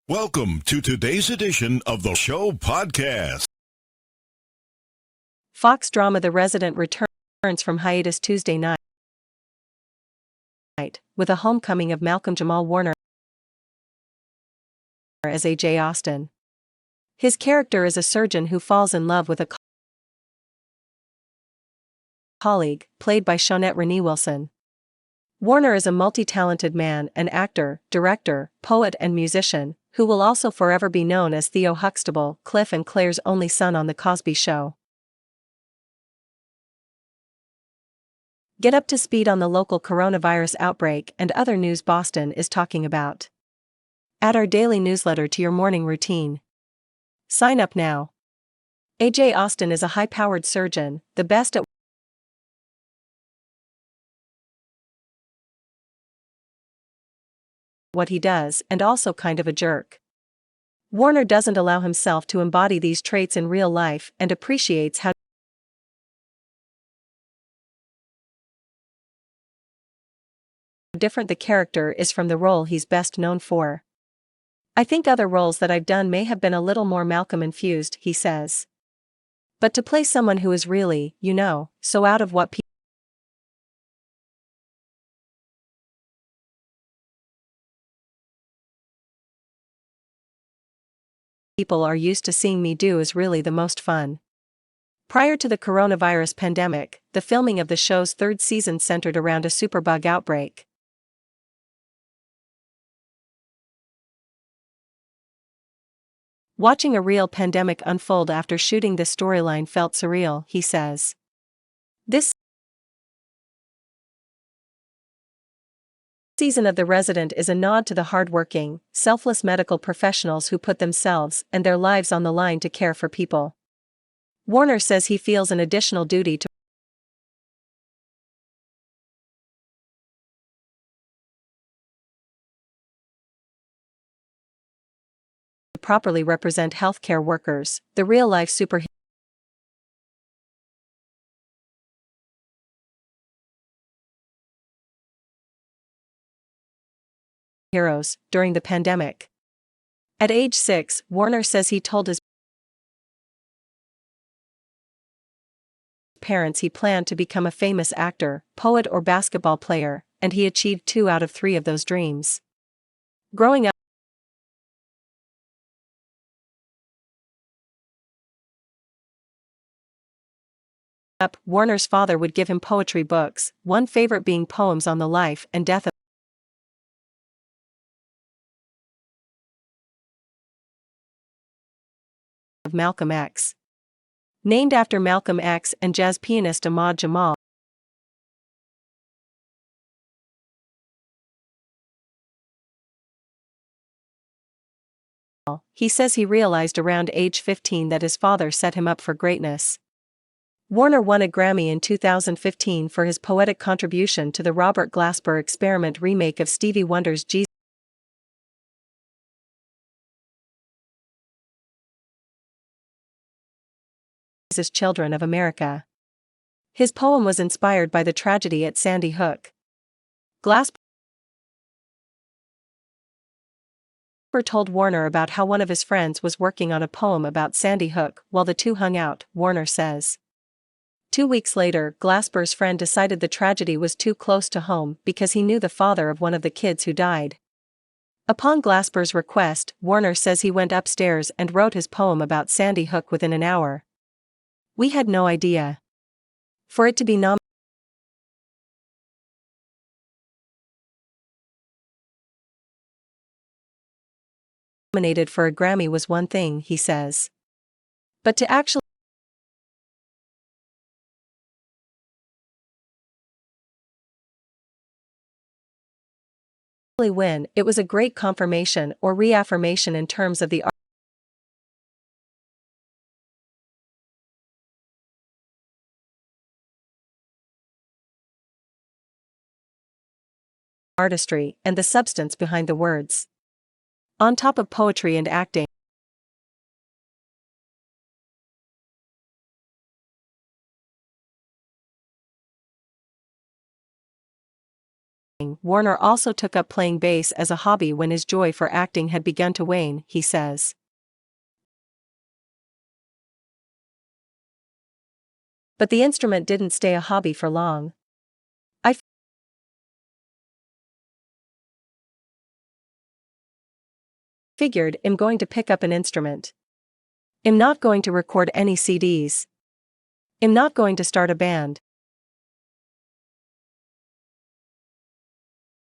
Welcome to today's edition of the Show podcast. Fox drama The Resident returns from hiatus Tuesday night with a homecoming of Malcolm-Jamal Warner as A.J. Austin. His character is a surgeon who falls in love with a colleague, played by Shaunette RenéeWilson. Warner is a multi-talented man, an actor, director, poet and musician, who will also forever be known as Theo Huxtable, Cliff and Claire's only son on The Cosby Show. Get up to speed on the local coronavirus outbreak and other news Boston is talking about. Add our daily newsletter to your morning routine. Sign up now. A.J. Austin is a high-powered surgeon, the best at what he does and also kind of a jerk. Warner doesn't allow himself to embody these traits in real life and appreciates how different the character is from the role he's best known for. I think other roles that I've done may have been a little more Malcolm-infused, he says. But to play someone who is really, so out of what people are used to seeing me do is really the most fun. Prior to the coronavirus pandemic, the filming of the show's third season centered around a superbug outbreak. Watching a real pandemic unfold after shooting this storyline felt surreal, he says. This season of The Resident is a nod to the hard-working, selfless medical professionals who put themselves and their lives on the line to care for people. Warner says he feels an additional duty to properly represent healthcare workers, the real-life superheroes during the pandemic. At age 6, Warner says he told his parents he planned to become a famous actor, poet or basketball player, and he achieved 2 out of 3 of those dreams. Growing up, Warner's father would give him poetry books, one favorite being poems on the life and death of Malcolm X. Named after Malcolm X and jazz pianist Ahmad Jamal, he says he realized around age 15 that his father set him up for greatness. Warner won a Grammy in 2015 for his poetic contribution to the Robert Glasper Experiment remake of Stevie Wonder's Jesus Children of America. His poem was inspired by the tragedy at Sandy Hook. Glasper told Warner about how one of his friends was working on a poem about Sandy Hook while the two hung out, Warner says. 2 weeks later, Glasper's friend decided the tragedy was too close to home because he knew the father of one of the kids who died. Upon Glasper's request, Warner says he went upstairs and wrote his poem about Sandy Hook within an hour. We had no idea. For it to be nominated for a Grammy was one thing, he says. But to actually win, it was a great confirmation or reaffirmation in terms of the artistry and the substance behind the words. On top of poetry and acting, Warner also took up playing bass as a hobby when his joy for acting had begun to wane, he says. But the instrument didn't stay a hobby for long. I figured I'm going to pick up an instrument. I'm not going to record any CDs. I'm not going to start a band.